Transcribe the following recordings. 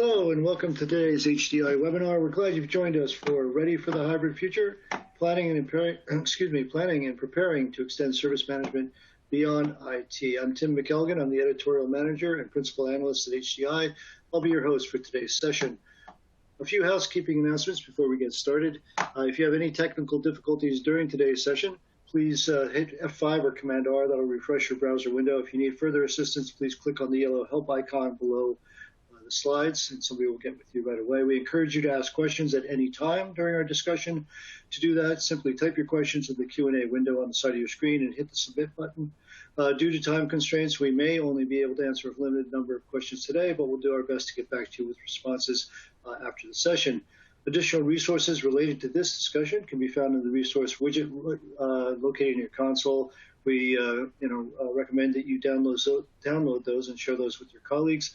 Hello and welcome to today's HDI webinar. We're glad you've joined us for Ready for the Hybrid Future, planning and preparing to extend service management beyond IT. I'm Tim McElgan. I'm the editorial manager and principal analyst at HDI. I'll be your host for today's session. A few housekeeping announcements before we get started. If you have any technical difficulties during today's session, please hit F5 or Command R. That'll refresh your browser window. If you need further assistance, please click on the yellow help icon below the slides, and somebody will get with you right away. We encourage you to ask questions at any time during our discussion. To do that, simply type your questions in the Q&A window on the side of your screen and hit the submit button. Due to time constraints, we may only be able to answer a limited number of questions today, but we'll do our best to get back to you with responses after the session. Additional resources related to this discussion can be found in the resource widget located in your console. We recommend that you download those and share those with your colleagues.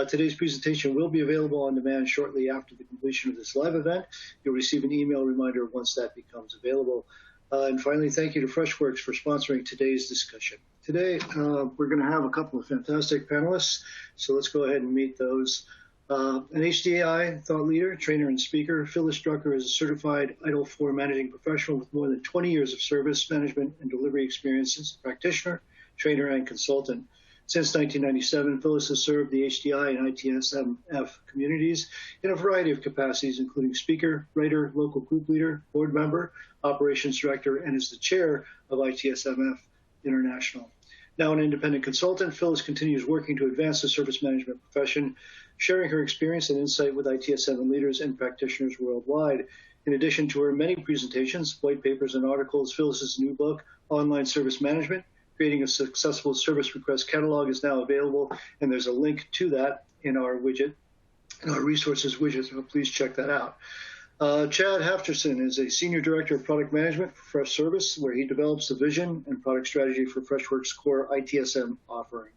Today's presentation will be available on demand shortly after the completion of this live event. You'll receive an email reminder once that becomes available. And finally, thank you to Freshworks for sponsoring today's discussion. Today, we're going to have a couple of fantastic panelists, so let's go ahead and meet those. An HDI thought leader, trainer, and speaker, Phyllis Drucker is a certified IDLE 4 managing professional with more than 20 years of service management and delivery experience as a practitioner, trainer, and consultant. Since 1997, Phyllis has served the HDI and ITSMF communities in a variety of capacities, including speaker, writer, local group leader, board member, operations director, and is the chair of ITSMF International. Now an independent consultant, Phyllis continues working to advance the service management profession, sharing her experience and insight with ITSM leaders and practitioners worldwide. In addition to her many presentations, white papers, and articles, Phyllis's new book, Online Service Management, Creating a Successful Service Request Catalog, is now available, and there's a link to that in our widget, in our resources widget, so please check that out. Chad Hafterson is a Senior Director of Product Management for Freshservice, where he develops the vision and product strategy for Freshworks' core ITSM offering.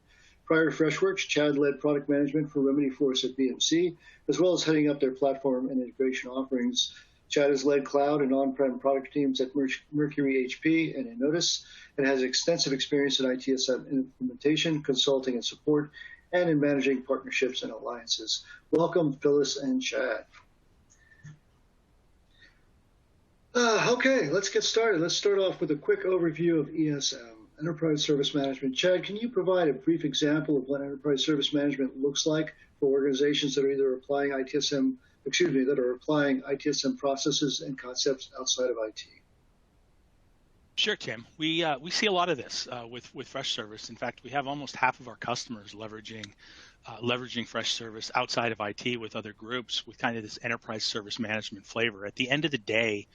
Prior to Freshworks, Chad led product management for Remedyforce at BMC, as well as heading up their platform and integration offerings. Chad has led cloud and on-prem product teams at Mercury HP and Innotis, and has extensive experience in ITSM implementation, consulting, and support, and in managing partnerships and alliances. Welcome, Phyllis and Chad. Okay, let's get started. Let's start off with a quick overview of ESM, Enterprise Service Management. Chad, can you provide a brief example of what Enterprise Service Management looks like for organizations that are either applying ITSM processes and concepts outside of IT? Sure, Tim. We see a lot of this with Freshservice. In fact, we have almost half of our customers leveraging Freshservice outside of IT with other groups with kind of this enterprise service management flavor. At the end of the day,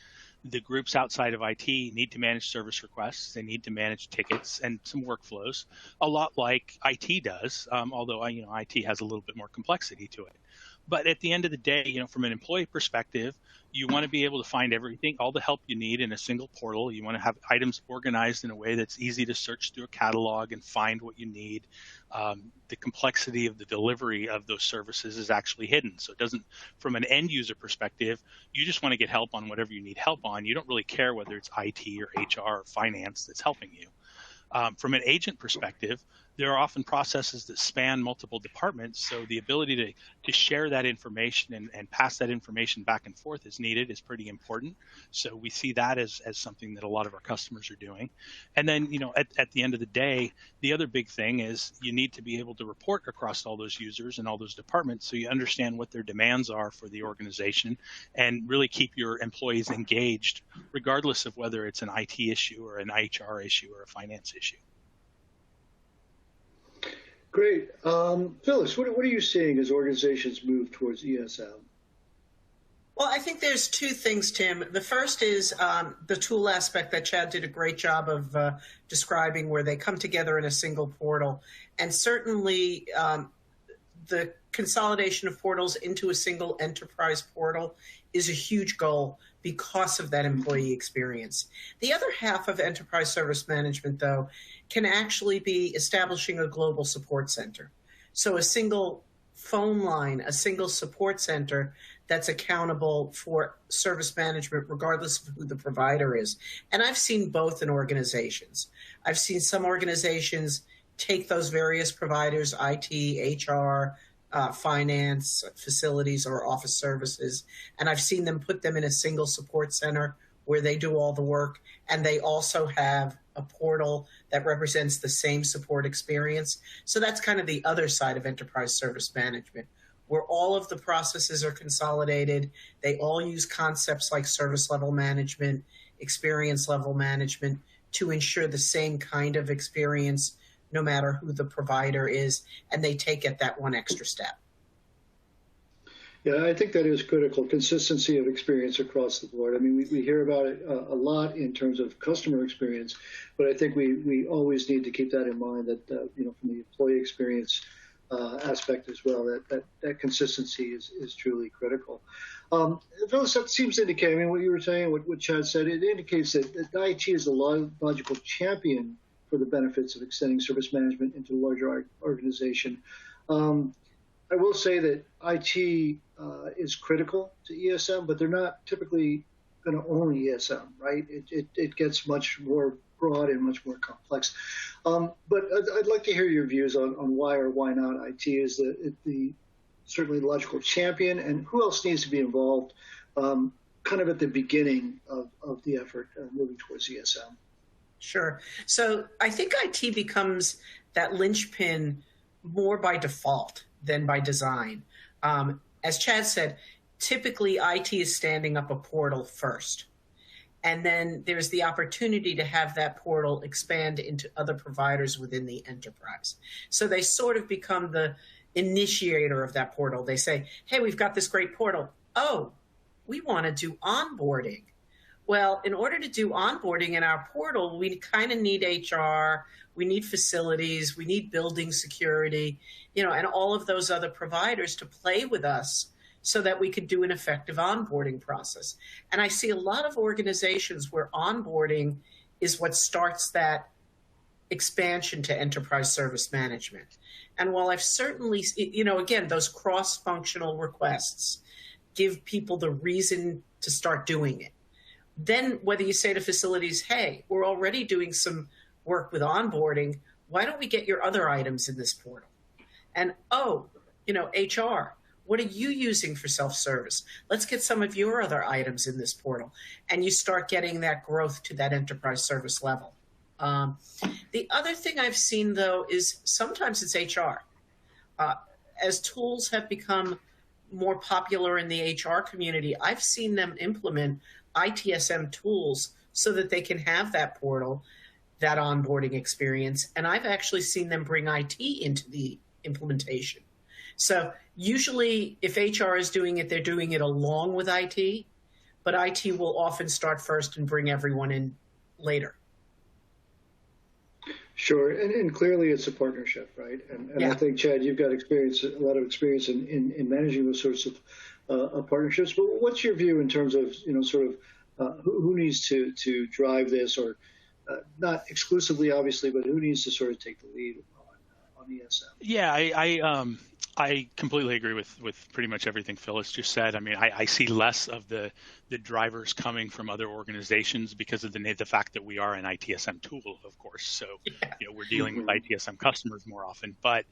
the groups outside of IT need to manage service requests. They need to manage tickets and some workflows, a lot like IT does, although IT has a little bit more complexity to it. But at the end of the day, from an employee perspective, you want to be able to find everything, all the help you need in a single portal. You want to have items organized in a way that's easy to search through a catalog and find what you need. The complexity of the delivery of those services is actually hidden. So it doesn't, from an end user perspective, you just want to get help on whatever you need help on. You don't really care whether it's IT or HR or finance that's helping you. From an agent perspective, there are often processes that span multiple departments, so the ability to share that information and pass that information back and forth as needed is pretty important. So we see that as something that a lot of our customers are doing. And then, at the end of the day, the other big thing is you need to be able to report across all those users and all those departments so you understand what their demands are for the organization and really keep your employees engaged, regardless of whether it's an IT issue or an HR issue or a finance issue. Great. Phyllis, what are you seeing as organizations move towards ESM? Well, I think there's two things, Tim. The first is the tool aspect that Chad did a great job of describing, where they come together in a single portal. And certainly the consolidation of portals into a single enterprise portal is a huge goal because of that employee experience. The other half of enterprise service management, though, can actually be establishing a global support center. So a single phone line, a single support center that's accountable for service management regardless of who the provider is. And I've seen both in organizations. I've seen some organizations take those various providers, IT, HR, finance, facilities, or office services. And I've seen them put them in a single support center where they do all the work. And they also have a portal that represents the same support experience. So that's kind of the other side of enterprise service management, where all of the processes are consolidated. They all use concepts like service level management, experience level management to ensure the same kind of experience no matter who the provider is, and they take it that one extra step. Yeah, I think that is critical, consistency of experience across the board. I mean, we hear about it a lot in terms of customer experience, but I think we always need to keep that in mind that, from the employee experience aspect as well, that consistency is truly critical. Phyllis, that seems to indicate, I mean, what you were saying, what Chad said, it indicates that IT is a logical champion for the benefits of extending service management into a larger organization. I will say that IT is critical to ESM, but they're not typically going to own ESM, right? It gets much more broad and much more complex. But I'd like to hear your views on why or why not IT is the certainly logical champion, and who else needs to be involved kind of at the beginning of the effort moving towards ESM. Sure. So I think IT becomes that linchpin more by default than by design. As Chad said, typically IT is standing up a portal first. And then there's the opportunity to have that portal expand into other providers within the enterprise. So they sort of become the initiator of that portal. They say, hey, we've got this great portal. Oh, we want to do onboarding. Well, in order to do onboarding in our portal, we kind of need HR, we need facilities, we need building security, and all of those other providers to play with us so that we could do an effective onboarding process. And I see a lot of organizations where onboarding is what starts that expansion to enterprise service management. And while I've certainly, again, those cross-functional requests give people the reason to start doing it. Then whether you say to facilities, hey, we're already doing some work with onboarding, why don't we get your other items in this portal? And, HR, what are you using for self-service? Let's get some of your other items in this portal. And you start getting that growth to that enterprise service level. The other thing I've seen, though, is sometimes it's HR. As tools have become more popular in the HR community, I've seen them implement ITSM tools so that they can have that portal, that onboarding experience. And I've actually seen them bring IT into the implementation. So usually if HR is doing it, they're doing it along with IT, but IT will often start first and bring everyone in later. Sure, and clearly it's a partnership, right? And yeah. I think, Chad, you've got a lot of experience in managing those sorts of partnerships. But what's your view in terms of, who needs to drive this, or not exclusively, obviously, but who needs to sort of take the lead on ESM? Yeah, I completely agree with pretty much everything Phyllis just said. I mean, I see less of the drivers coming from other organizations because of the fact that we are an ITSM tool, of course. So, we're dealing with ITSM customers more often. But,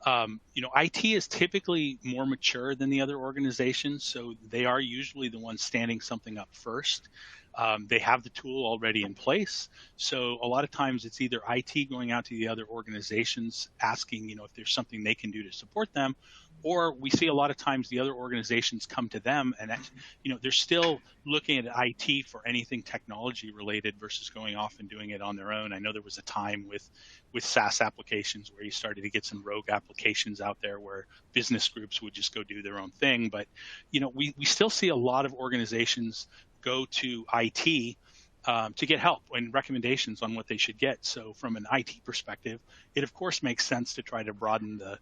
IT is typically more mature than the other organizations. So they are usually the ones standing something up first. They have the tool already in place. So a lot of times it's either IT going out to the other organizations asking, if there's something they can do to support them, or we see a lot of times the other organizations come to them and, they're still looking at IT for anything technology related versus going off and doing it on their own. I know there was a time with SaaS applications where you started to get some rogue applications out there where business groups would just go do their own thing. But, we still see a lot of organizations go to IT to get help and recommendations on what they should get. So from an IT perspective, it of course makes sense to try to broaden the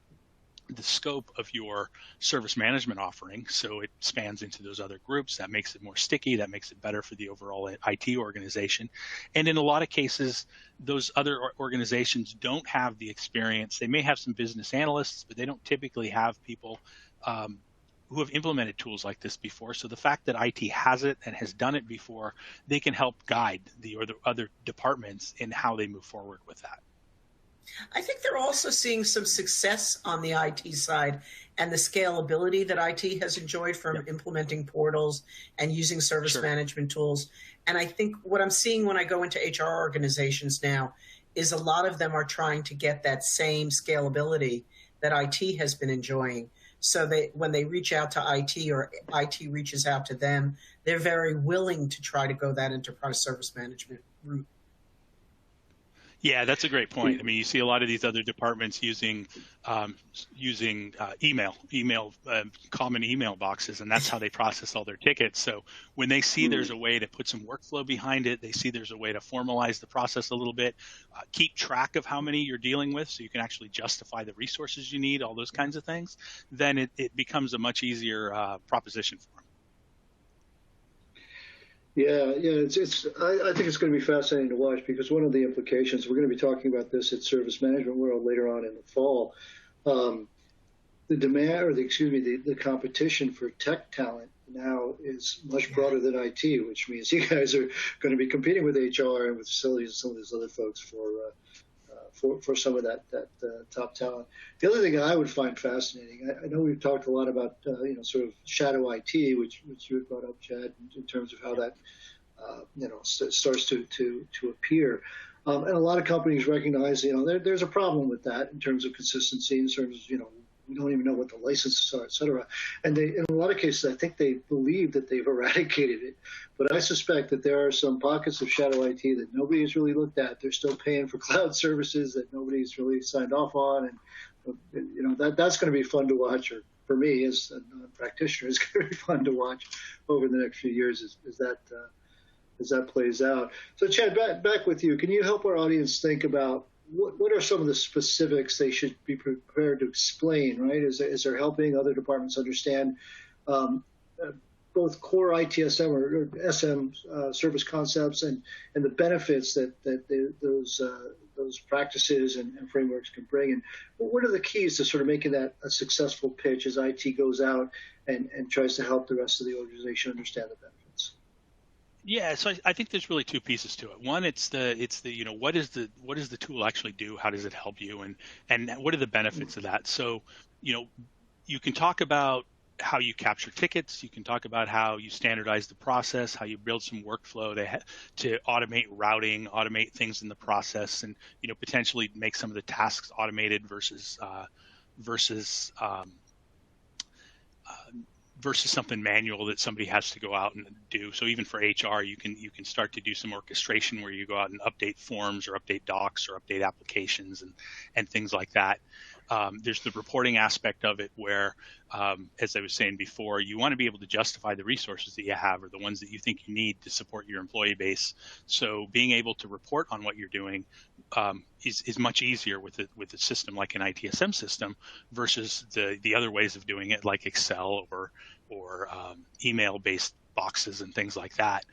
scope of your service management offering so it spans into those other groups. That makes it more sticky. That makes it better for the overall IT organization. And in a lot of cases, those other organizations don't have the experience. They may have some business analysts, but they don't typically have people who have implemented tools like this before. So the fact that IT has it and has done it before, they can help guide the other departments in how they move forward with that. I think they're also seeing some success on the IT side and the scalability that IT has enjoyed from implementing portals and using service Sure. management tools. And I think what I'm seeing when I go into HR organizations now is a lot of them are trying to get that same scalability that IT has been enjoying. So when they reach out to IT or IT reaches out to them, they're very willing to try to go that enterprise service management route. Yeah, that's a great point. I mean, you see a lot of these other departments using common email boxes, and that's how they process all their tickets. So when they see there's a way to put some workflow behind it, they see there's a way to formalize the process a little bit, keep track of how many you're dealing with, so you can actually justify the resources you need, all those kinds of things, then it becomes a much easier proposition for them. Yeah. I think it's going to be fascinating to watch, because one of the implications, we're going to be talking about this at Service Management World later on in the fall. The demand, or the competition for tech talent now is much broader than IT, which means you guys are going to be competing with HR and with facilities and some of these other folks for some of that top talent. The other thing I would find fascinating, I know we've talked a lot about sort of shadow IT, which you had brought up, Chad, in terms of how that starts to appear. And a lot of companies recognize there's a problem with that in terms of consistency, in terms of we don't even know what the licenses are, et cetera. And in a lot of cases, I think they believe that they've eradicated it. But I suspect that there are some pockets of shadow IT that nobody has really looked at. They're still paying for cloud services that nobody's really signed off on. And, that's going to be fun to watch, or for me as a practitioner, it's going to be fun to watch over the next few years as that plays out. So, Chad, back with you. Can you help our audience think about what are some of the specifics they should be prepared to explain, right? Is there helping other departments understand both core ITSM or SM service concepts and the benefits that those practices and frameworks can bring? And what are the keys to sort of making that a successful pitch as IT goes out and tries to help the rest of the organization understand the benefits? Yeah, so I think there's really two pieces to it. One, it's the what does the tool actually do? How does it help you? And what are the benefits of that? So, you can talk about how you capture tickets. You can talk about how you standardize the process, how you build some workflow to automate routing, automate things in the process, and potentially make some of the tasks automated versus something manual that somebody has to go out and do. So even for HR, you can start to do some orchestration where you go out and update forms or update docs or update applications and things like that. There's the reporting aspect of it where, as I was saying before, you want to be able to justify the resources that you have or the ones that you think you need to support your employee base. So being able to report on what you're doing is much easier with a system like an ITSM system versus the other ways of doing it, like Excel or email-based boxes and things like that.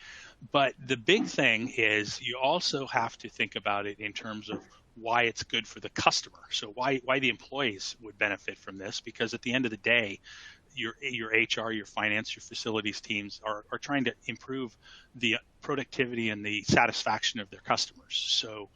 But the big thing is you also have to think about it in terms of why it's good for the customer. So why the employees would benefit from this, because at the end of the day, your HR, your finance, your facilities teams are trying to improve the productivity and the satisfaction of their customers. So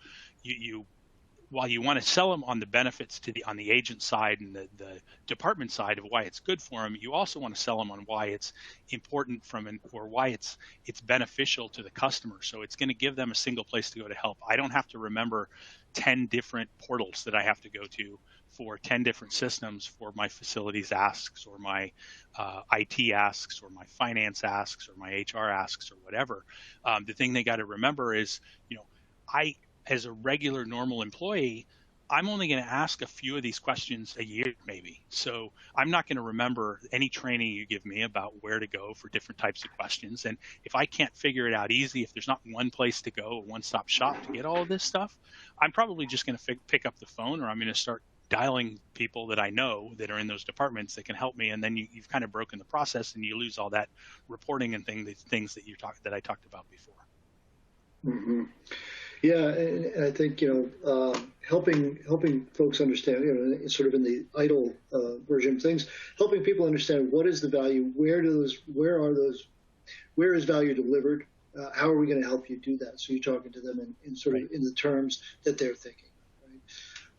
while you want to sell them on the benefits on the agent side and the department side of why it's good for them, you also want to sell them on why it's important or why it's beneficial to the customer. So it's going to give them a single place to go to help. I don't have to remember 10 different portals that I have to go to for 10 different systems for my facilities asks or my IT asks or my finance asks or my HR asks or whatever. The thing they got to remember is, as a regular normal employee, I'm only going to ask a few of these questions a year, maybe. So I'm not going to remember any training you give me about where to go for different types of questions. And if I can't figure it out easy, if there's not one place to go, a one-stop shop to get all of this stuff, I'm probably just going to pick up the phone, or I'm going to start dialing people that I know that are in those departments that can help me. And then you've kind of broken the process and you lose all that reporting and things that I talked about before. Mm-hmm. Yeah, and I think helping folks understand, sort of in the idle version of things, helping people understand what is the value, where is value delivered, how are we going to help you do that? So you're talking to them in sort of in the terms that they're thinking.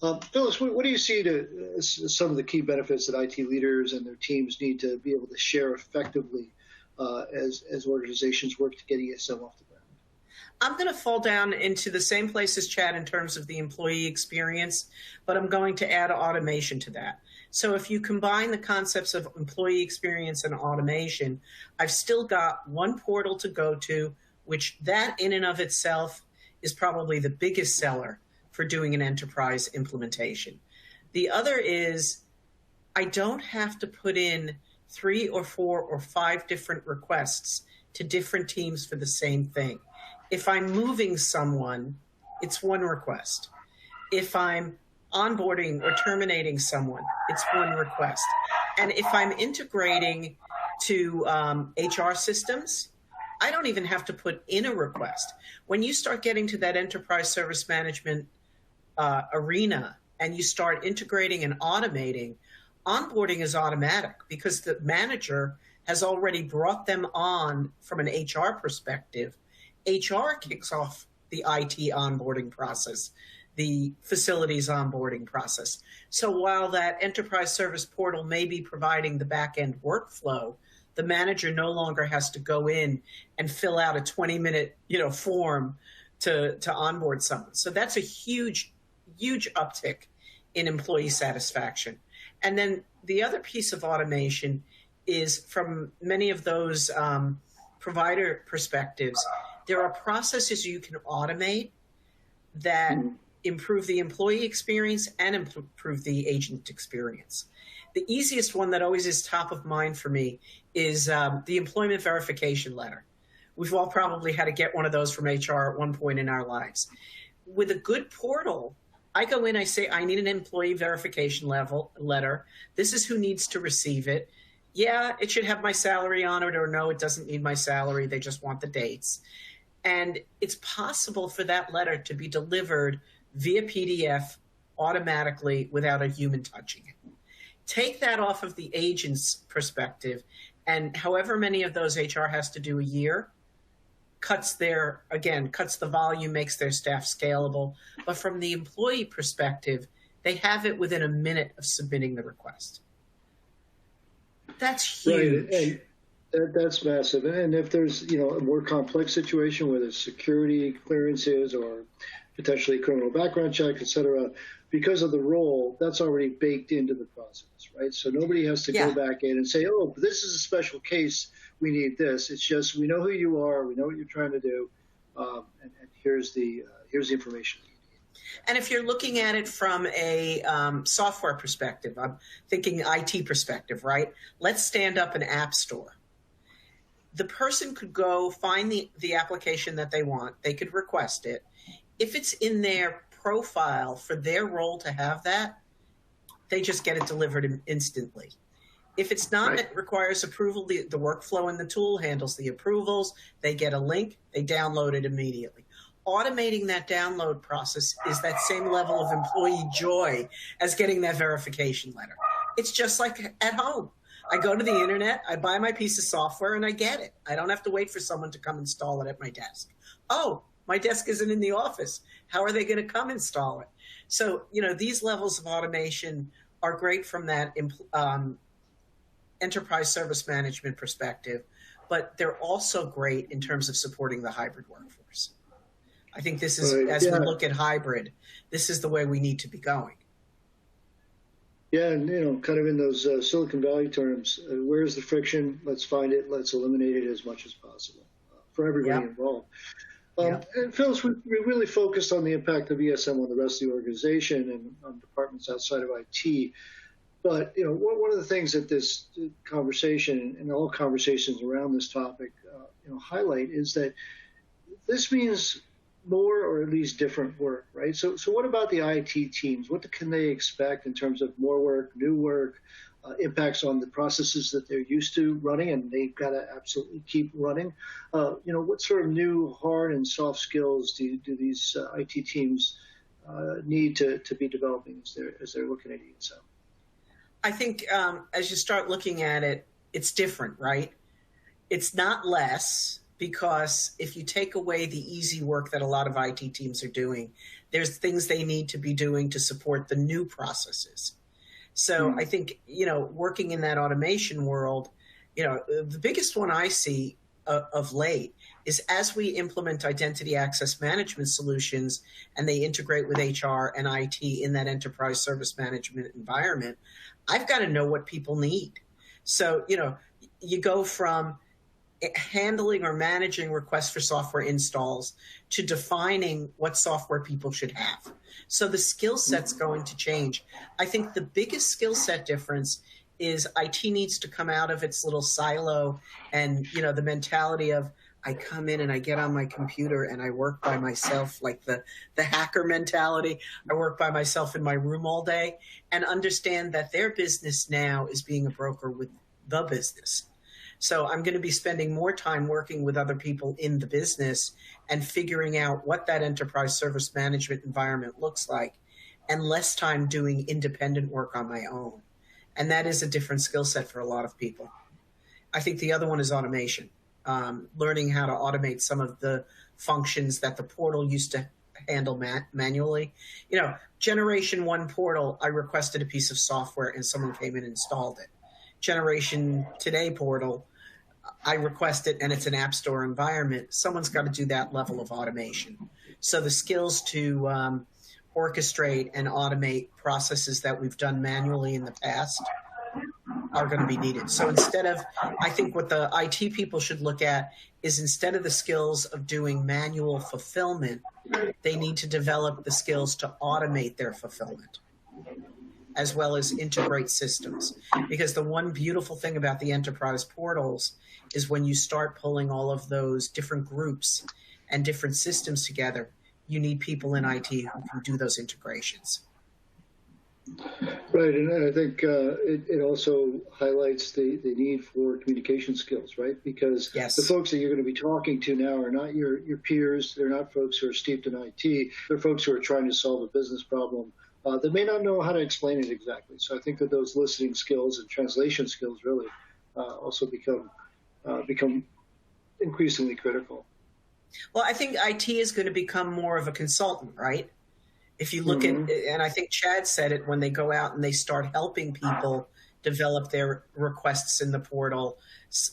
Phyllis, what do you see to some of the key benefits that IT leaders and their teams need to be able to share effectively as organizations work to get ESM off the ground? I'm going to fall down into the same place as Chad in terms of the employee experience, but I'm going to add automation to that. So if you combine the concepts of employee experience and automation, I've still got one portal to go to, which that in and of itself is probably the biggest seller for doing an enterprise implementation. The other is I don't have to put in 3 or 4 or 5 different requests to different teams for the same thing. If I'm moving someone, it's one request. If I'm onboarding or terminating someone, it's one request. And if I'm integrating to HR systems, I don't even have to put in a request. When you start getting to that enterprise service management arena and you start integrating and automating, onboarding is automatic because the manager has already brought them on from an HR perspective. HR kicks off the IT onboarding process, the facilities onboarding process. So while that enterprise service portal may be providing the back-end workflow, the manager no longer has to go in and fill out a 20-minute, form to onboard someone. So that's a huge, huge uptick in employee satisfaction. And then the other piece of automation is from many of those provider perspectives, there are processes you can automate that improve the employee experience and improve the agent experience. The easiest one that always is top of mind for me is the employment verification letter. We've all probably had to get one of those from HR at one point in our lives. With a good portal, I go in, I say, I need an employee verification letter. This is who needs to receive it. Yeah, it should have my salary on it, or no, it doesn't need my salary. They just want the dates. And it's possible for that letter to be delivered via PDF automatically without a human touching it. Take that off of the agent's perspective, and however many of those HR has to do a year, cuts the volume, makes their staff scalable. But from the employee perspective, they have it within a minute of submitting the request. That's huge. Right. And that's massive. And if there's, a more complex situation where there's security clearances or potentially criminal background check, et cetera, because of the role, that's already baked into the process, right? So nobody has to go back in and say, oh, this is a special case, we need this. It's just, we know who you are, we know what you're trying to do, and here's the information. And if you're looking at it from a software perspective, I'm thinking IT perspective, right? Let's stand up an app store. The person could go find the application that they want. They could request it. If it's in their profile for their role to have that, they just get it delivered instantly. If it's not, right, it requires approval. The workflow in the tool handles the approvals. They get a link. They download it immediately. Automating that download process is that same level of employee joy as getting that verification letter. It's just like at home. I go to the internet, I buy my piece of software, and I get it. I don't have to wait for someone to come install it at my desk. Oh, my desk isn't in the office. How are they going to come install it? So, these levels of automation are great from that enterprise service management perspective, but they're also great in terms of supporting the hybrid workforce. I think this is, as we look at hybrid, this is the way we need to be going. Yeah, and kind of in those Silicon Valley terms, where's the friction? Let's find it. Let's eliminate it as much as possible for everybody involved. And Phyllis, we really focused on the impact of ESM on the rest of the organization and on departments outside of IT. But one of the things that this conversation and all conversations around this topic, highlight is that this means more or at least different work, right? So what about the IT teams? What can they expect in terms of more work, new work, impacts on the processes that they're used to running and they've got to absolutely keep running? What sort of new hard and soft skills do these IT teams need to be developing as they're looking at ESM? I think as you start looking at it, it's different, right? It's not less. because if you take away the easy work that a lot of IT teams are doing, there's things they need to be doing to support the new processes. So I think, working in that automation world, the biggest one I see of late is as we implement identity access management solutions and they integrate with HR and IT in that enterprise service management environment, I've got to know what people need. So, you go from handling or managing requests for software installs to defining what software people should have. So the skill set's going to change. I think the biggest skill set difference is IT needs to come out of its little silo and, the mentality of I come in and I get on my computer and I work by myself, like the hacker mentality. I work by myself in my room all day, and understand that their business now is being a broker with the business. So I'm going to be spending more time working with other people in the business and figuring out what that enterprise service management environment looks like, and less time doing independent work on my own. And that is a different skill set for a lot of people. I think the other one is automation, learning how to automate some of the functions that the portal used to handle manually. Generation 1 portal, I requested a piece of software and someone came in and installed it. Generation Today portal, I request it and it's an app store environment. Someone's got to do that level of automation. So the skills to orchestrate and automate processes that we've done manually in the past are going to be needed. So I think what the IT people should look at is, instead of the skills of doing manual fulfillment, they need to develop the skills to automate their fulfillment, as well as integrate systems. Because the one beautiful thing about the enterprise portals is when you start pulling all of those different groups and different systems together, you need people in IT who can do those integrations. Right, and I think it also highlights the need for communication skills, right? Because yes, the folks that you're going to be talking to now are not your peers. They're not folks who are steeped in IT. They're folks who are trying to solve a business problem. They may not know how to explain it exactly. So I think that those listening skills and translation skills really also become increasingly critical. Well, I think IT is going to become more of a consultant, right? If you look at, and I think Chad said it, when they go out and they start helping people develop their requests in the portal,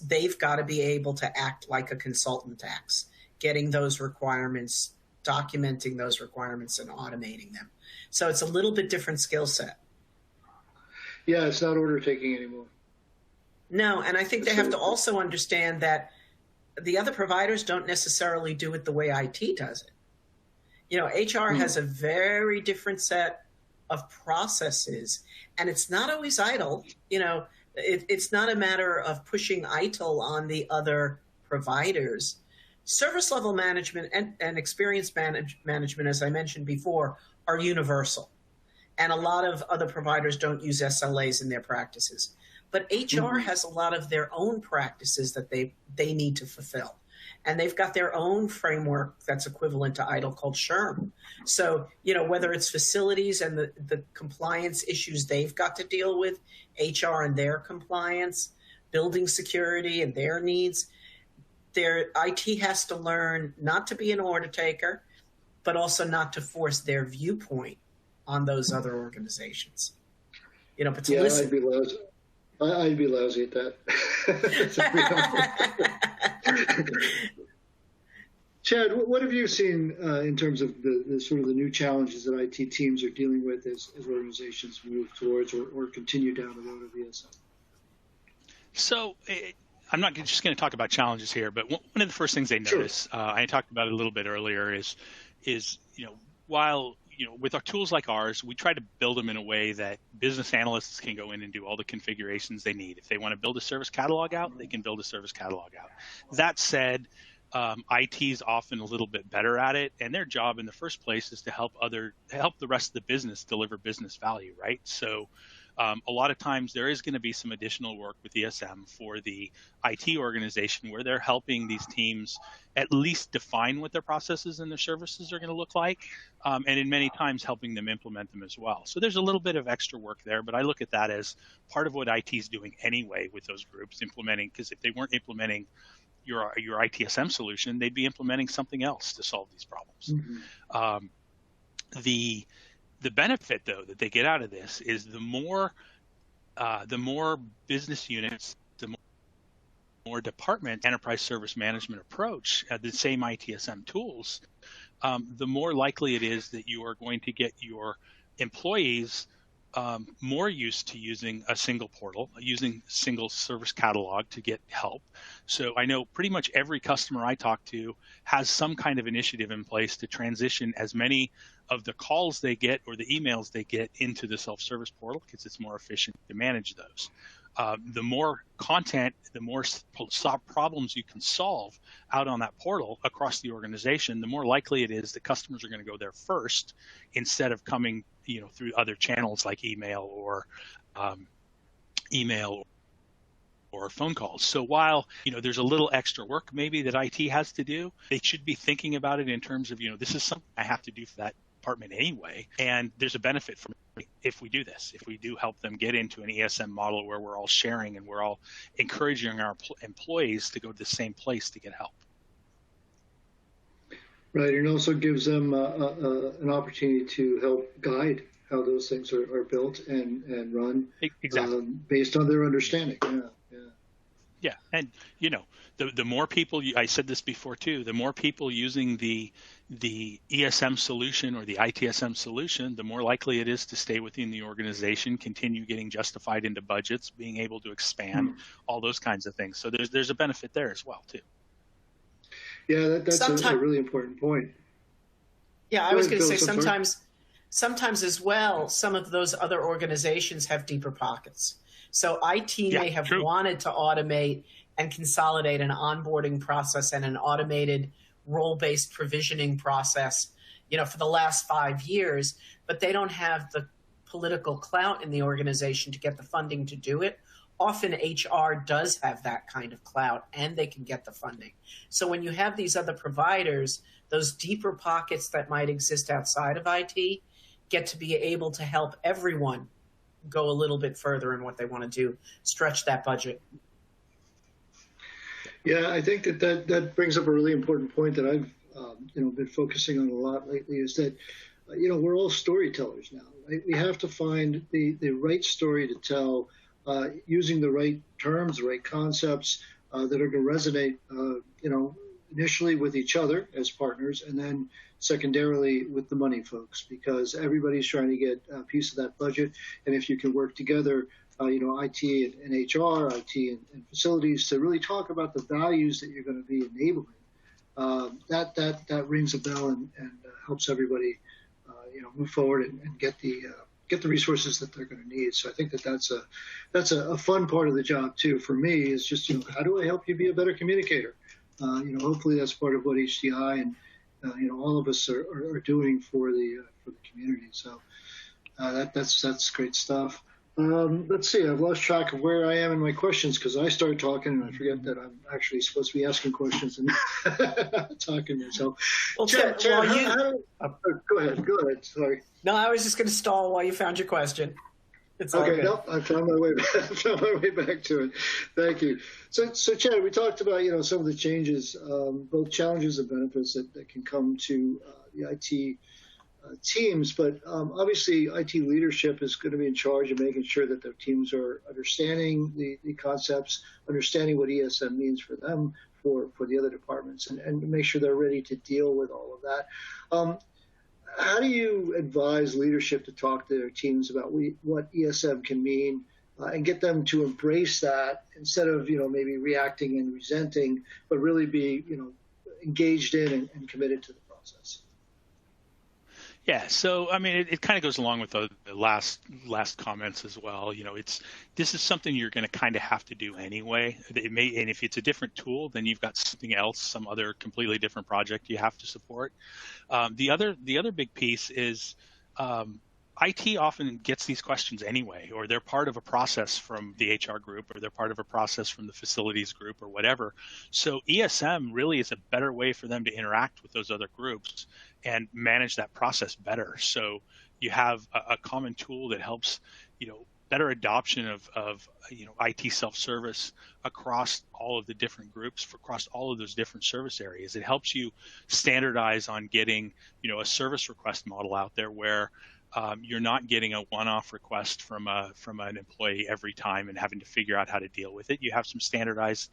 they've got to be able to act like a consultant acts, getting those requirements, documenting those requirements, and automating them. So it's a little bit different skill set. Yeah, it's not order taking anymore. No, and I think they have to also understand that the other providers don't necessarily do it the way IT does it. HR has a very different set of processes, and it's not always idle. It's not a matter of pushing ITIL on the other providers. Service level management and experience management, as I mentioned before, are universal. And a lot of other providers don't use SLAs in their practices. But HR has a lot of their own practices that they need to fulfill. And they've got their own framework that's equivalent to ITIL called SHRM. So, whether it's facilities and the compliance issues they've got to deal with, HR and their compliance, building security and their needs, their IT has to learn not to be an order taker, but also not to force their viewpoint on those other organizations. But to listen. I'd be lousy at that. Chad, what have you seen in terms of the sort of the new challenges that IT teams are dealing with as organizations move towards or continue down the road of ESM? So I'm not just going to talk about challenges here, but one of the first things they notice, I talked about it a little bit earlier, is while with our tools like ours, we try to build them in a way that business analysts can go in and do all the configurations they need. If they want to build a service catalog out, they can build a service catalog out. That said, IT is often a little bit better at it, and their job in the first place is to help the rest of the business deliver business value, right? So a lot of times there is going to be some additional work with ESM for the IT organization where they're helping these teams at least define what their processes and their services are going to look like, and in many times helping them implement them as well. So there's a little bit of extra work there, but I look at that as part of what IT is doing anyway with those groups implementing, because if they weren't implementing your ITSM solution, they'd be implementing something else to solve these problems. Mm-hmm. The benefit, though, that they get out of this is the more business units, the more department enterprise service management approach, the same ITSM tools, the more likely it is that you are going to get your employees more used to using a single portal, using single service catalog to get help. So I know pretty much every customer I talk to has some kind of initiative in place to transition as many of the calls they get or the emails they get into the self-service portal, because it's more efficient to manage those. The more content, the more problems you can solve out on that portal across the organization, the more likely it is that customers are going to go there first instead of coming, through other channels like email or phone calls. So while, there's a little extra work maybe that IT has to do, they should be thinking about it in terms of, this is something I have to do for that department anyway, and there's a benefit for me if we do this, if we do help them get into an ESM model where we're all sharing and we're all encouraging our employees to go to the same place to get help. Right, and it also gives them an opportunity to help guide how those things are built and run. Exactly. Based on their understanding. Yeah, and the more people, I said this before too, the more people using the ESM solution or the ITSM solution, the more likely it is to stay within the organization, continue getting justified into budgets, being able to expand, all those kinds of things. So there's a benefit there as well too. Yeah, that's a really important point. Yeah, I was going to say sometimes as well, some of those other organizations have deeper pockets. So IT may have wanted to automate and consolidate an onboarding process and an automated role-based provisioning process, for the last 5 years, but they don't have the political clout in the organization to get the funding to do it. Often HR does have that kind of clout and they can get the funding. So when you have these other providers, those deeper pockets that might exist outside of IT get to be able to help everyone go a little bit further in what they want to do, stretch that budget. Yeah, I think that brings up a really important point that I've been focusing on a lot lately, is that we're all storytellers now. Right? We have to find the right story to tell, using the right terms, the right concepts that are going to resonate, initially with each other as partners, and then secondarily with the money folks, because everybody's trying to get a piece of that budget. And if you can work together, IT and HR, IT and facilities, to really talk about the values that you're going to be enabling, that rings a bell and helps everybody, move forward and get the resources that they're going to need. So I think that's a fun part of the job too. For me, is just how do I help you be a better communicator? Hopefully that's part of what HCI and all of us are doing for the community. So that's great stuff. Let's see. I've lost track of where I am in my questions because I start talking and I forget that I'm actually supposed to be asking questions and talking myself. Well, Chad, go ahead. Sorry. No, I was just going to stall while you found your question. It's okay. No, I found my way back to it. Thank you. So Chad, we talked about some of the changes, both challenges and benefits that can come to the IT teams, but obviously IT leadership is going to be in charge of making sure that their teams are understanding the concepts, understanding what ESM means for them, for the other departments, and make sure they're ready to deal with all of that. How do you advise leadership to talk to their teams about what ESM can mean and get them to embrace that instead of maybe reacting and resenting, but really be engaged in and committed to the process? Yeah, so I mean, it kind of goes along with the last comments as well. This is something you're going to kind of have to do anyway. And if it's a different tool, then you've got something else, some other completely different project you have to support. The other big piece is IT often gets these questions anyway, or they're part of a process from the HR group, or they're part of a process from the facilities group, or whatever. So ESM really is a better way for them to interact with those other groups and manage that process better. So you have a common tool that helps, better adoption of IT self-service across all of the different groups, across all of those different service areas. It helps you standardize on getting a service request model out there where you're not getting a one-off request from an employee every time and having to figure out how to deal with it. You have some standardized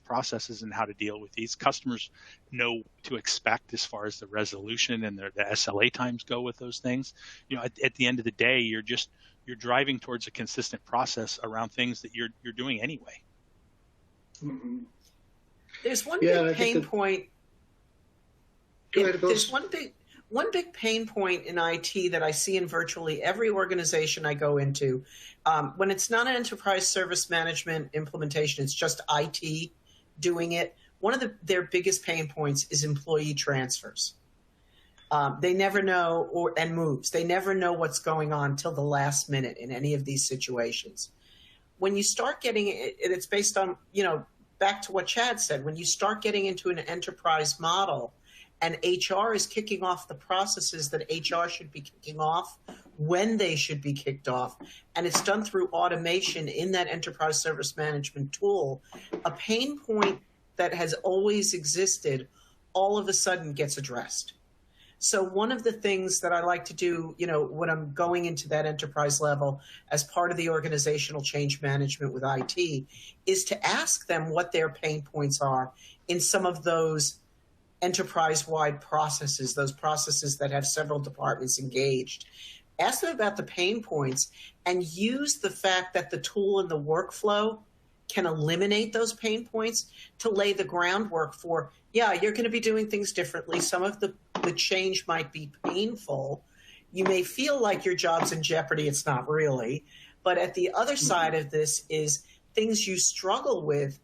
processes and how to deal with these. Customers know what to expect as far as the resolution and the SLA times go with those things. At the end of the day, you're driving towards a consistent process around things that you're doing anyway. Mm-hmm. There's one big pain point. There's one big pain point in IT that I see in virtually every organization I go into. When it's not an enterprise service management implementation, it's just IT doing it. One of their biggest pain points is employee transfers. They never know, and moves. They never know what's going on till the last minute in any of these situations. When you start getting it, it's based on, back to what Chad said, when you start getting into an enterprise model and HR is kicking off the processes that HR should be kicking off when they should be kicked off, and it's done through automation in that enterprise service management tool, a pain point that has always existed all of a sudden gets addressed. So one of the things that I like to do, when I'm going into that enterprise level as part of the organizational change management with IT, is to ask them what their pain points are in some of those enterprise-wide processes, those processes that have several departments engaged. Ask them about the pain points and use the fact that the tool and the workflow can eliminate those pain points to lay the groundwork for, you're going to be doing things differently. Some of the change might be painful. You may feel like your job's in jeopardy. It's not really. But at the other side of this is things you struggle with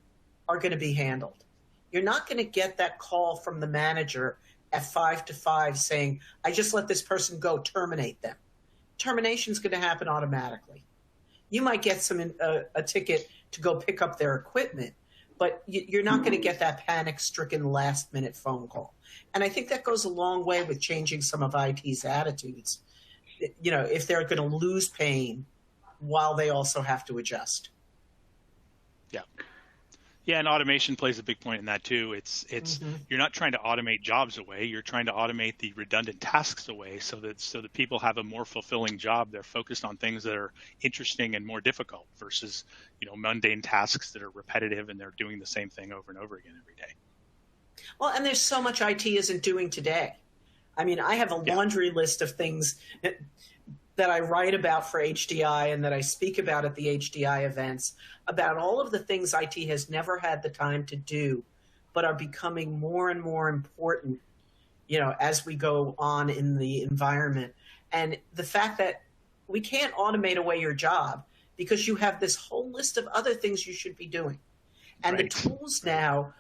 are going to be handled. You're not going to get that call from the manager at 5 to 5 saying, I just let this person go, terminate them. Termination is going to happen automatically. You might get a ticket to go pick up their equipment, but you're not going to get that panic-stricken last-minute phone call. And I think that goes a long way with changing some of IT's attitudes, if they're going to lose pain while they also have to adjust. Yeah. Yeah, and automation plays a big point in that too. It's You're not trying to automate jobs away. You're trying to automate the redundant tasks away so that people have a more fulfilling job. They're focused on things that are interesting and more difficult versus, mundane tasks that are repetitive and they're doing the same thing over and over again every day. Well, and there's so much IT isn't doing today. I mean, I have a laundry list of things that I write about for HDI and that I speak about at the HDI events, about all of the things IT has never had the time to do, but are becoming more and more important, as we go on in the environment. And the fact that we can't automate away your job because you have this whole list of other things you should be doing. And right. The tools now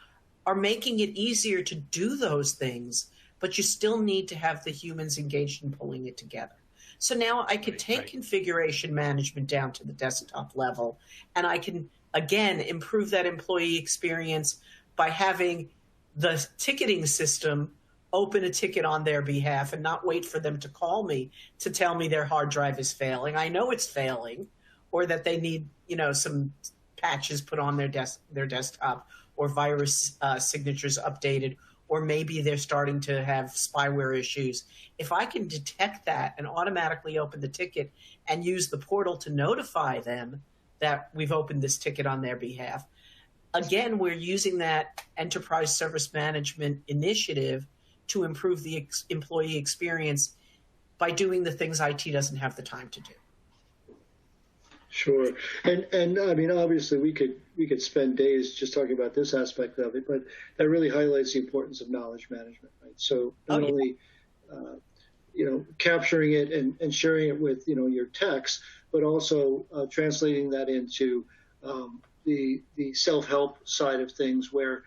are making it easier to do those things, but you still need to have the humans engaged in pulling it together. So now I could take configuration management down to the desktop level, and I can, again, improve that employee experience by having the ticketing system open a ticket on their behalf and not wait for them to call me to tell me their hard drive is failing. I know it's failing, or that they need, some patches put on their desktop, or virus signatures updated, or maybe they're starting to have spyware issues. If I can detect that and automatically open the ticket and use the portal to notify them that we've opened this ticket on their behalf, again, we're using that enterprise service management initiative to improve the employee experience by doing the things IT doesn't have the time to do. Sure. And I mean, obviously we could spend days just talking about this aspect of it, but that really highlights the importance of knowledge management, right? So not only, capturing it and sharing it with, your techs, but also translating that into the self-help side of things where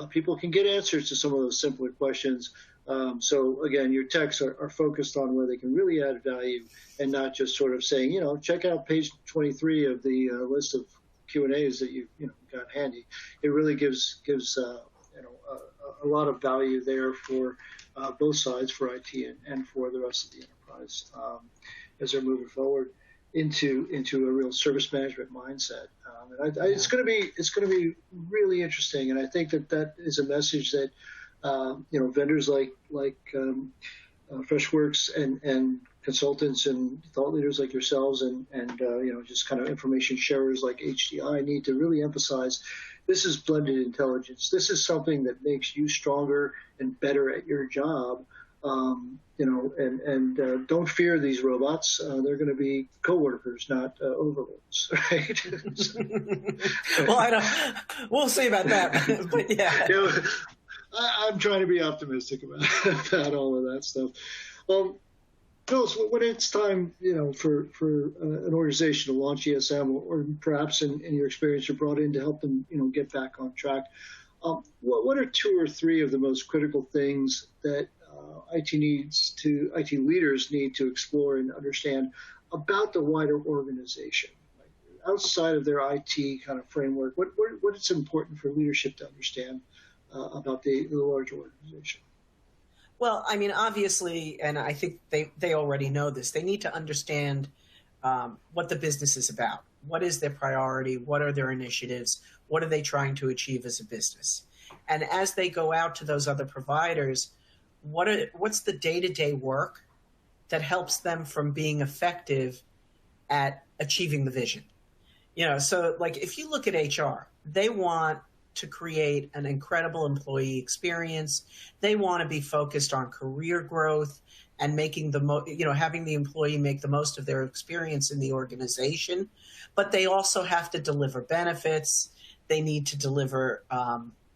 people can get answers to some of those simpler questions. So again, your techs are focused on where they can really add value and not just sort of saying, check out page 23 of the list of Q&As that you got handy. It really gives a lot of value there for both sides, for IT and for the rest of the enterprise as they're moving forward. into a real service management mindset. It's going to be really interesting, and I think that is a message that vendors like Freshworks and consultants and thought leaders like yourselves and just kind of information sharers like HDI need to really emphasize. This is blended intelligence. This is something that makes you stronger and better at your job. Don't fear these robots. They're going to be coworkers, not overlords, right? Well, we'll see about that, but yeah. I'm trying to be optimistic about all of that stuff. Phil, so when it's time, for an organization to launch ESM, or perhaps in your experience, you're brought in to help them, get back on track. What are 2 or 3 of the most critical things that IT leaders need to explore and understand about the wider organization, outside of their IT kind of framework? What is important for leadership to understand about the larger organization? Well, I mean, obviously, and I think they already know this, they need to understand what the business is about. What is their priority? What are their initiatives? What are they trying to achieve as a business? And as they go out to those other providers, what's the day-to-day work that helps them from being effective at achieving the vision? So like if you look at HR, they want to create an incredible employee experience. They want to be focused on career growth and making having the employee make the most of their experience in the organization. But they also have to deliver benefits. They need to deliver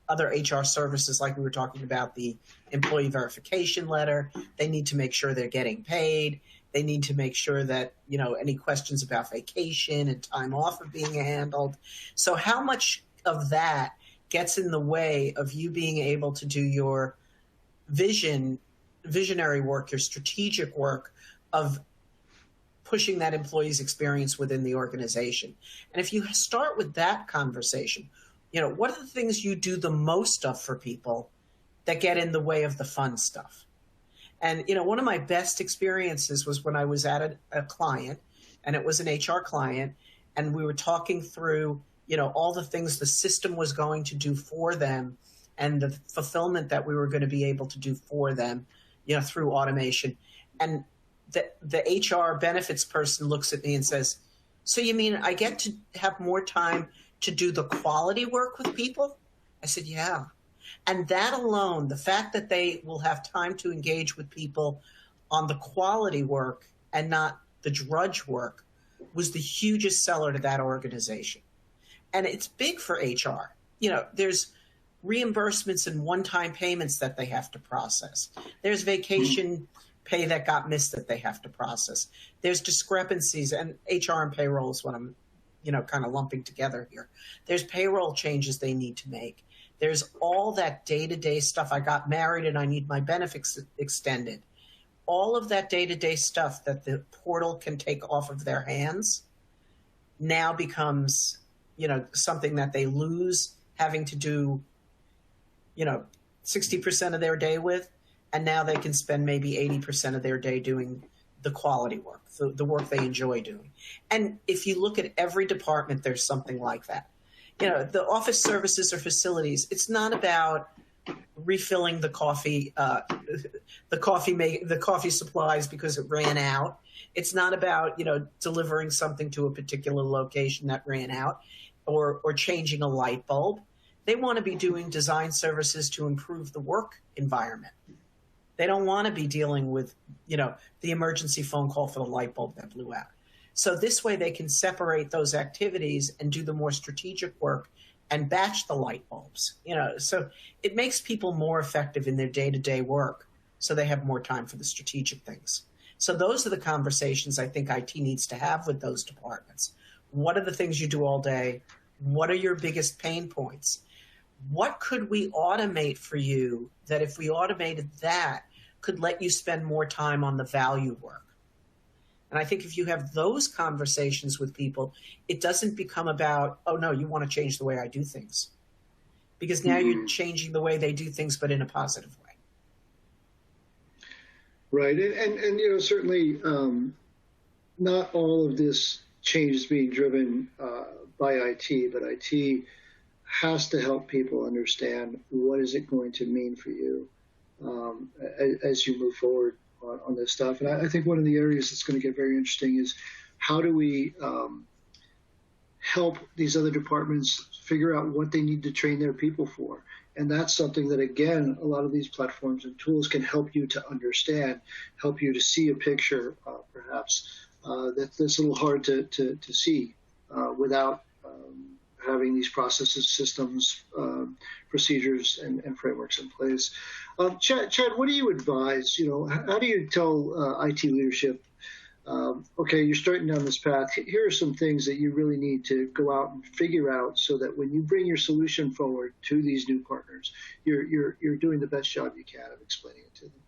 other HR services, like we were talking about, the employee verification letter. They need to make sure they're getting paid. They need to make sure that, any questions about vacation and time off are being handled. So how much of that gets in the way of you being able to do your visionary work, your strategic work of pushing that employee's experience within the organization? And if you start with that conversation, what are the things you do the most of for people that get in the way of the fun stuff? And, one of my best experiences was when I was at a client, and it was an HR client, and we were talking through all the things the system was going to do for them and the fulfillment that we were going to be able to do for them, through automation. And the HR benefits person looks at me and says, "So you mean I get to have more time to do the quality work with people?" I said, "Yeah." And that alone, the fact that they will have time to engage with people on the quality work and not the drudge work, was the hugest seller to that organization. And it's big for HR. There's reimbursements and one-time payments that they have to process. There's vacation pay that got missed that they have to process. There's discrepancies, and HR and payroll is what I'm, kind of lumping together here. There's payroll changes they need to make. There's all that day-to-day stuff. I got married and I need my benefits extended. All of that day-to-day stuff that the portal can take off of their hands now becomes something that they lose having to do, 60% of their day with, and now they can spend maybe 80% of their day doing the quality work, the work they enjoy doing. And if you look at every department, there's something like that. The office services or facilities, it's not about refilling the coffee, the coffee supplies because it ran out. It's not about, delivering something to a particular location that ran out, or changing a light bulb. They want to be doing design services to improve the work environment. They don't want to be dealing with, the emergency phone call for the light bulb that blew out. So this way they can separate those activities and do the more strategic work and batch the light bulbs. So it makes people more effective in their day-to-day work, so they have more time for the strategic things. So those are the conversations I think IT needs to have with those departments. What are the things you do all day? What are your biggest pain points? What could we automate for you that, if we automated that, could let you spend more time on the value work? And I think if you have those conversations with people, it doesn't become about, oh, no, you want to change the way I do things. Because now you're changing the way they do things, but in a positive way. Right. And certainly not all of this change is being driven by IT, but IT has to help people understand what is it going to mean for you as you move forward on this stuff. And I think one of the areas that's going to get very interesting is how do we help these other departments figure out what they need to train their people for. And that's something that, again, a lot of these platforms and tools can help you to understand, help you to see a picture, perhaps, that's a little hard to see without having these processes, systems, procedures, and frameworks in place. Chad, what do you advise? How do you tell IT leadership, okay, you're starting down this path. Here are some things that you really need to go out and figure out so that when you bring your solution forward to these new partners, you're doing the best job you can of explaining it to them.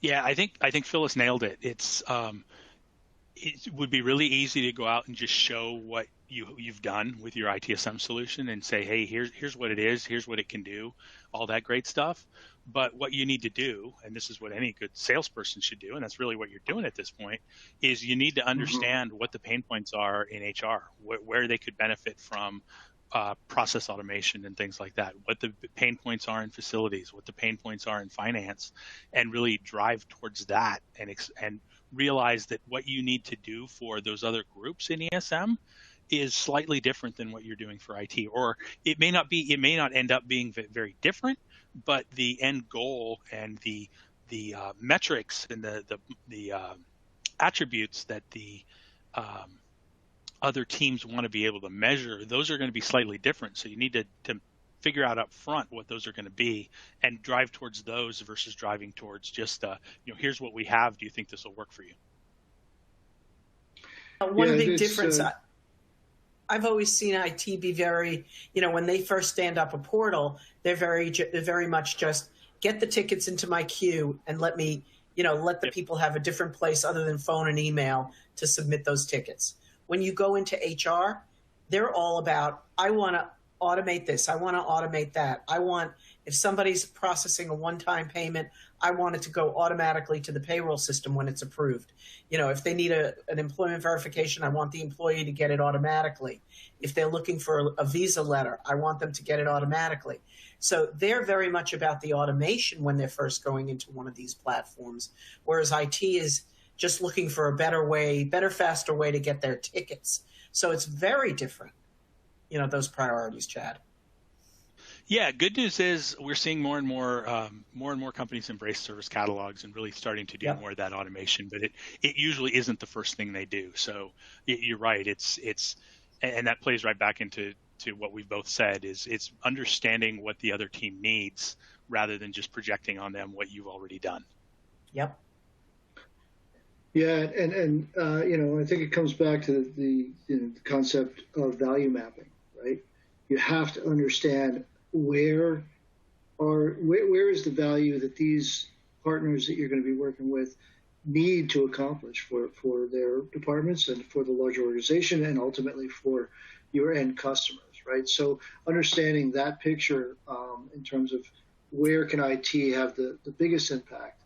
Yeah, I think Phyllis nailed it. It would be really easy to go out and just show what you've done with your ITSM solution and say, hey, here's what it is, here's what it can do, all that great stuff. But what you need to do, and this is what any good salesperson should do, and that's really what you're doing at this point, is you need to understand what the pain points are in HR, where they could benefit from process automation and things like that, what the pain points are in facilities, what the pain points are in finance, and really drive towards that and realize that what you need to do for those other groups in ESM is slightly different than what you're doing for IT, or it may not end up being very different, but the end goal and the metrics and the attributes that the other teams want to be able to measure, those are going to be slightly different. So you need to figure out up front what those are going to be and drive towards those versus driving towards just, here's what we have. Do you think this will work for you? One big difference. I've always seen IT be very, when they first stand up a portal, they're very much just get the tickets into my queue and let me, let the people have a different place other than phone and email to submit those tickets. When you go into HR, they're all about, I want to automate this. I want to automate that. If somebody's processing a one-time payment, I want it to go automatically to the payroll system when it's approved. If they need an employment verification, I want the employee to get it automatically. If they're looking for a visa letter, I want them to get it automatically. So they're very much about the automation when they're first going into one of these platforms, whereas IT is just looking for a better, faster way to get their tickets. So it's very different, those priorities, Chad. Yeah, good news is we're seeing more and more companies embrace service catalogs and really starting to do more of that automation. But it usually isn't the first thing they do. So you're right. And that plays right back into what we've both said is it's understanding what the other team needs rather than just projecting on them what you've already done. Yep. Yeah, and I think it comes back to the concept of value mapping, right? You have to understand where is the value that these partners that you're going to be working with need to accomplish for their departments and for the larger organization and ultimately for your end customers, right? So understanding that picture in terms of where can IT have the biggest impact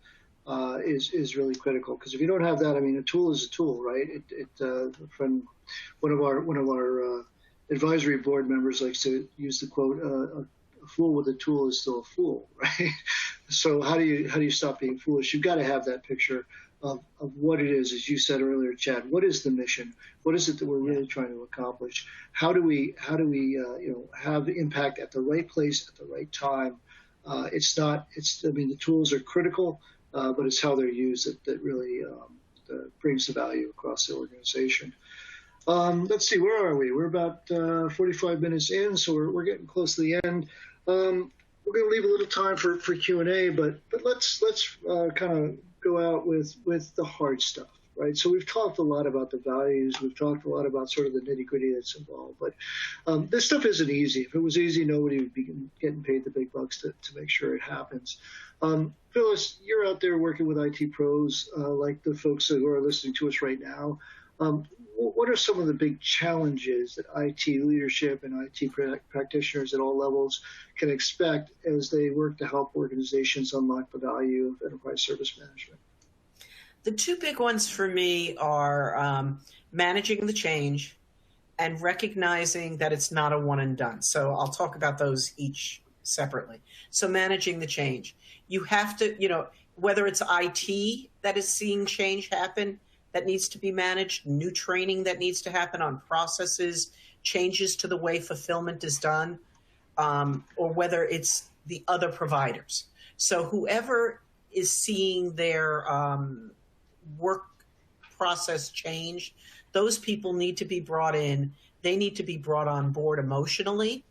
is really critical, because if you don't have that, a tool is a tool, right? From one of our advisory board members likes to use the quote, a fool with a tool is still a fool, right? So how do you stop being foolish? You've got to have that picture of what it is, as you said earlier, Chad. What is the mission? What is it that we're really trying to accomplish? How do we have impact at the right place at the right time? The tools are critical, but it's how they're used that really brings the value across the organization. Let's see, where are we? We're about 45 minutes in, so we're getting close to the end. We're going to leave a little time for Q&A, but let's kind of go out with the hard stuff, right? So we've talked a lot about the values. We've talked a lot about sort of the nitty-gritty that's involved, but this stuff isn't easy. If it was easy, nobody would be getting paid the big bucks to make sure it happens. Phyllis, you're out there working with IT pros like the folks who are listening to us right now. What are some of the big challenges that IT leadership and IT practitioners at all levels can expect as they work to help organizations unlock the value of enterprise service management? The two big ones for me are managing the change and recognizing that it's not a one and done. So I'll talk about those each separately. So managing the change. You have to, whether it's IT that is seeing change happen that needs to be managed, new training that needs to happen on processes, changes to the way fulfillment is done, or whether it's the other providers. So whoever is seeing their work process change, those people need to be brought in. They need to be brought on board emotionally.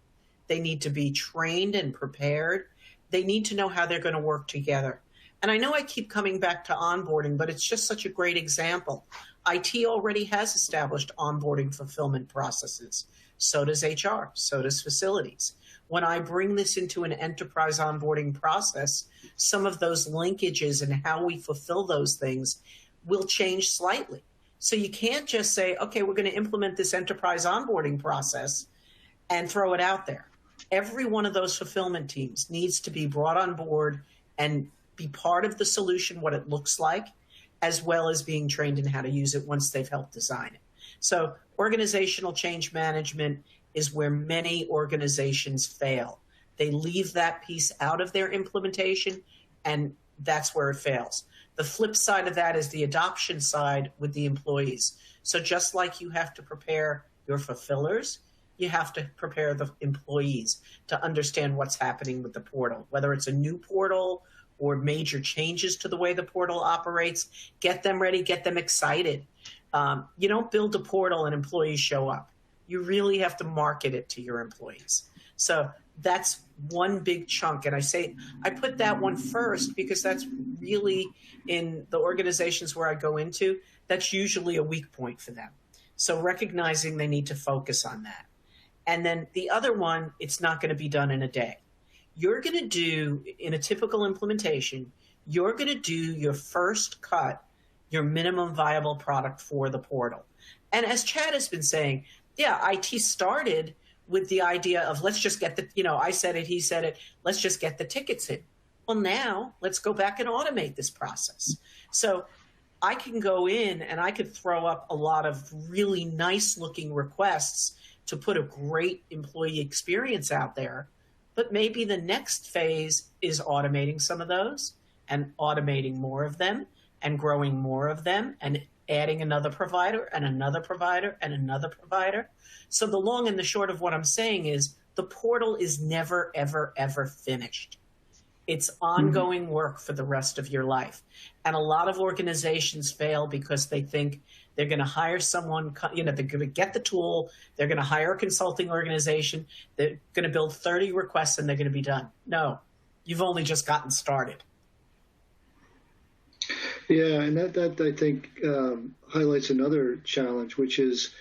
They need to be trained and prepared. They need to know how they're going to work together. And I know I keep coming back to onboarding, but it's just such a great example. IT already has established onboarding fulfillment processes. So does HR. So does facilities. When I bring this into an enterprise onboarding process, some of those linkages and how we fulfill those things will change slightly. So you can't just say, okay, we're going to implement this enterprise onboarding process and throw it out there. Every one of those fulfillment teams needs to be brought on board and be part of the solution, what it looks like, as well as being trained in how to use it once they've helped design it. So organizational change management is where many organizations fail. They leave that piece out of their implementation, and that's where it fails. The flip side of that is the adoption side with the employees. So just like you have to prepare your fulfillers, you have to prepare the employees to understand what's happening with the portal, whether it's a new portal or major changes to the way the portal operates. Get them ready, get them excited. You don't build a portal and employees show up. You really have to market it to your employees. So that's one big chunk. And I put that one first because that's really, in the organizations where I go into, that's usually a weak point for them. So recognizing they need to focus on that. And then the other one, it's not going to be done in a day. You're going to do, in a typical implementation, you're going to do your first cut, your minimum viable product for the portal. And as Chad has been saying, yeah, IT started with the idea of let's just get I said it, he said it, let's just get the tickets in. Well, now let's go back and automate this process. So I can go in and I could throw up a lot of really nice looking requests to put a great employee experience out there. But maybe the next phase is automating some of those and automating more of them and growing more of them and adding another provider and another provider and another provider. So the long and the short of what I'm saying is the portal is never, ever, ever finished. It's ongoing work for the rest of your life. And a lot of organizations fail because they think they're going to hire someone, they're going to get the tool, they're going to hire a consulting organization, they're going to build 30 requests and they're going to be done. No, you've only just gotten started. Yeah, and that I think highlights another challenge, which is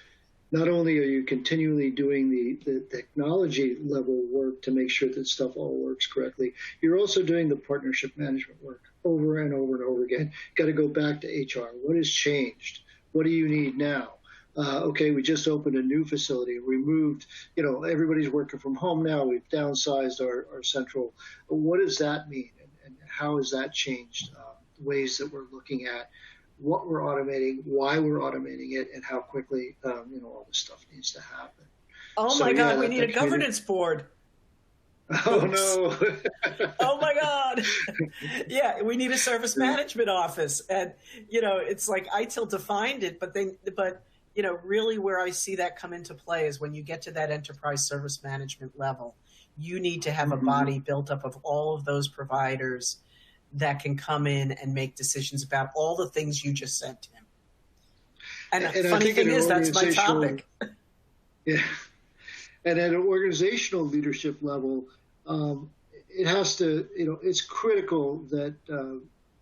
not only are you continually doing the technology level work to make sure that stuff all works correctly, you're also doing the partnership management work over and over and over again. Got to go back to HR. What has changed? What do you need now? Okay, we just opened a new facility. We moved, everybody's working from home now. We've downsized our central. What does that mean? And how has that changed ways that we're looking at what we're automating, why we're automating it, and how quickly, all this stuff needs to happen. Oh my God, we need a governance board. Oh no. Oh my God. Yeah, we need a service management office. And, it's like ITIL defined it, but really where I see that come into play is when you get to that enterprise service management level, you need to have a body built up of all of those providers that can come in and make decisions about all the things you just said to him. And the funny thing is, that's my topic. Yeah. And at an organizational leadership level, it has to, it's critical that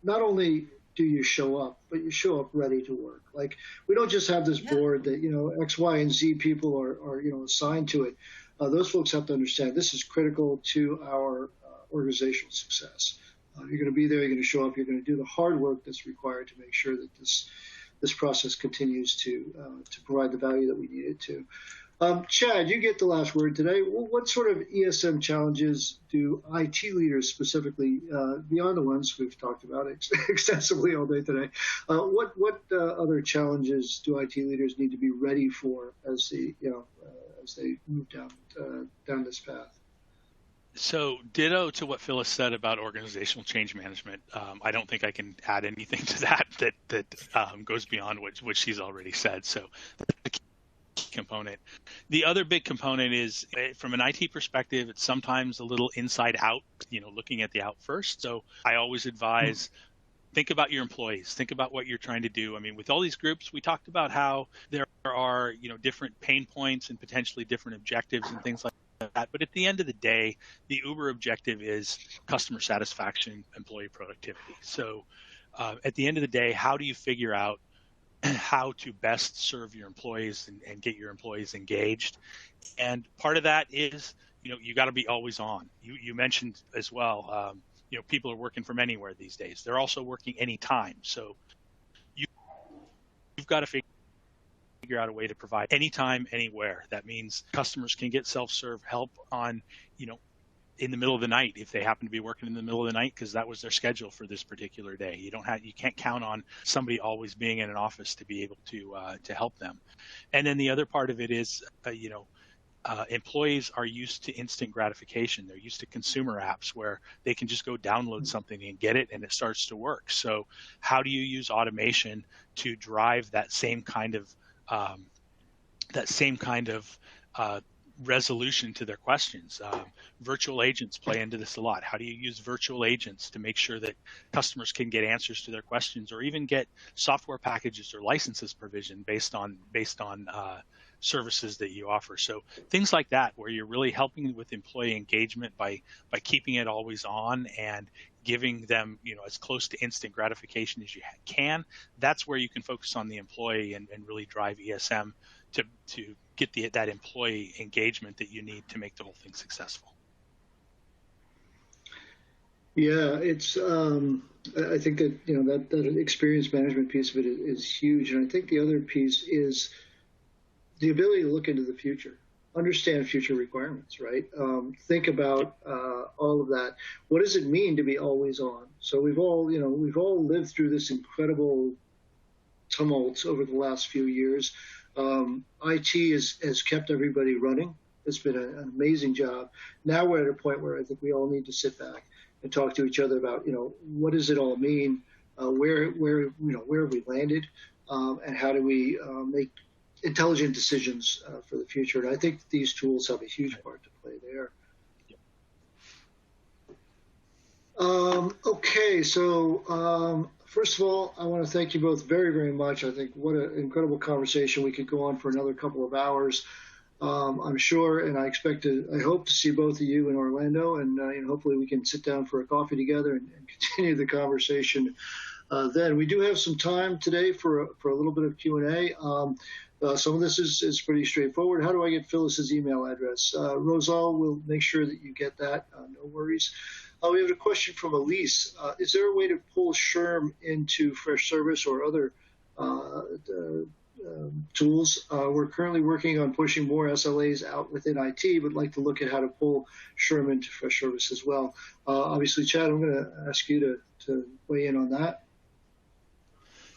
not only do you show up, but you show up ready to work. Like, we don't just have this board that, X, Y, and Z people are assigned to it. Those folks have to understand this is critical to our organizational success. You're going to be there, you're going to show up, you're going to do the hard work that's required to make sure that this process continues to provide the value that we need it to. Chad, you get the last word today. What sort of ESM challenges do IT leaders specifically, beyond the ones we've talked about extensively all day today, what other challenges do IT leaders need to be ready for as they move down this path? So ditto to what Phyllis said about organizational change management. I don't think I can add anything to that goes beyond what she's already said. So the key component. The other big component is, from an IT perspective, it's sometimes a little inside out, looking at the out first. So I always advise, think about your employees, think about what you're trying to do. I mean, with all these groups, we talked about how there are, different pain points and potentially different objectives and things like that. But at the end of the day, the uber objective is customer satisfaction, employee productivity. So at the end of the day, how do you figure out how to best serve your employees and get your employees engaged? And part of that is, you got to be always on. You mentioned as well, people are working from anywhere these days. They're also working anytime. So you've got to figure out a way to provide anytime, anywhere. That means customers can get self-serve help on, in the middle of the night if they happen to be working in the middle of the night because that was their schedule for this particular day. You can't count on somebody always being in an office to be able to help them. And then the other part of it is, employees are used to instant gratification. They're used to consumer apps where they can just go download something and get it and it starts to work. So how do you use automation to drive that same kind of resolution to their questions? Virtual agents play into this a lot. How do you use virtual agents to make sure that customers can get answers to their questions, or even get software packages or licenses provisioned based on services that you offer? So things like that, where you're really helping with employee engagement by keeping it always on and giving them, as close to instant gratification as you can. That's where you can focus on the employee and really drive ESM to get that employee engagement that you need to make the whole thing successful. Yeah, it's. I think that that experience management piece of it is huge, and I think the other piece is the ability to look into the future, understand future requirements. Right? Think about all of that. What does it mean to be always on? So we've all lived through this incredible tumult over the last few years. IT has kept everybody running. It's been an amazing job. Now we're at a point where I think we all need to sit back and talk to each other about, what does it all mean? Where have we landed? And how do we make intelligent decisions for the future? And I think these tools have a huge part to play there. Okay, so first of all, I want to thank you both very, very much. I think what an incredible conversation. We could go on for another couple of hours, I'm sure, and I hope to see both of you in Orlando, and hopefully we can sit down for a coffee together and continue the conversation. Then we do have some time today for a little bit of Q&A. Some of this is pretty straightforward. How do I get Phyllis's email address? Rosal will make sure that you get that. No worries. We have a question from Elise. Is there a way to pull SHRM into Freshservice or other tools? We're currently working on pushing more SLAs out within IT, but like to look at how to pull SHRM into Freshservice as well. Obviously, Chad, I'm going to ask you to weigh in on that.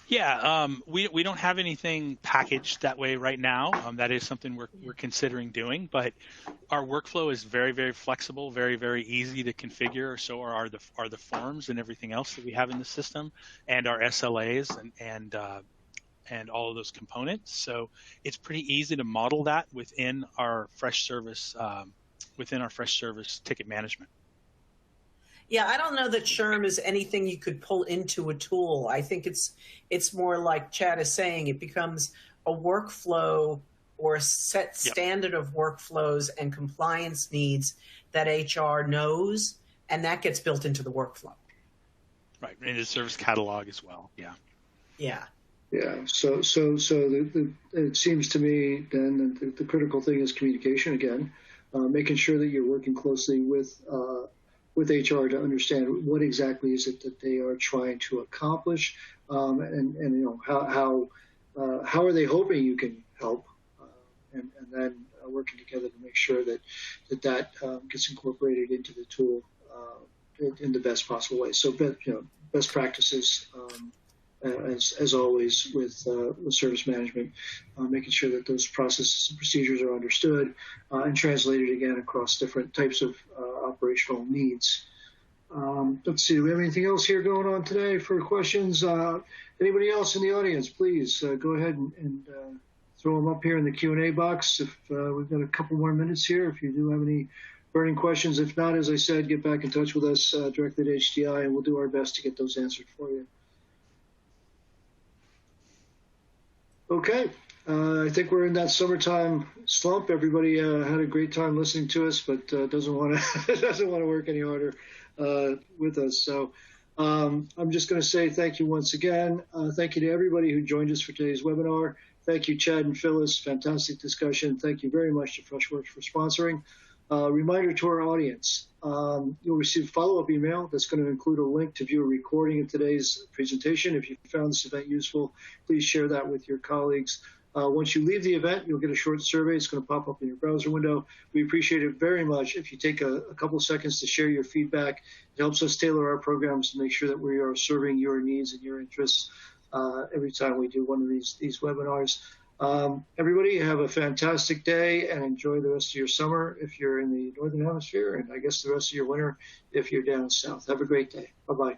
Yeah, we don't have anything packaged that way right now. That is something we're considering doing, but our workflow is very, very flexible, very, very easy to configure. So are the forms and everything else that we have in the system, and our SLAs and all of those components. So it's pretty easy to model that within our Freshservice ticket management. Yeah, I don't know that SHRM is anything you could pull into a tool. I think it's more like Chad is saying. It becomes a workflow or a set standard of workflows and compliance needs that HR knows, and that gets built into the workflow. Right, and the service catalog as well. Yeah. Yeah. Yeah. So it seems to me then that the critical thing is communication again, making sure that you're working closely with HR to understand what exactly is it that they are trying to accomplish, and how are they hoping you can help, and then working together to make sure that gets incorporated into the tool in the best possible way. So, best practices, as always with service management, making sure that those processes and procedures are understood and translated again across different types of operational needs. Let's see, do we have anything else here going on today for questions? Anybody else in the audience, please go ahead and throw them up here in the Q&A box. If we've got a couple more minutes here, if you do have any burning questions. If not, as I said, get back in touch with us directly at HDI, and we'll do our best to get those answered for you. Okay, I think we're in that summertime slump. Everybody had a great time listening to us, but doesn't want to work any harder with us. So I'm just going to say thank you once again. Thank you to everybody who joined us for today's webinar. Thank you, Chad and Phyllis. Fantastic discussion. Thank you very much to Freshworks for sponsoring. Reminder to our audience, you'll receive a follow-up email that's going to include a link to view a recording of today's presentation. If you found this event useful, please share that with your colleagues. Once you leave the event, you'll get a short survey. It's going to pop up in your browser window. We appreciate it very much if you take a couple seconds to share your feedback. It helps us tailor our programs to make sure that we are serving your needs and your interests every time we do one of these webinars. Everybody have a fantastic day and enjoy the rest of your summer if you're in the Northern Hemisphere, and I guess the rest of your winter if you're down south. Have a great day. Bye-bye.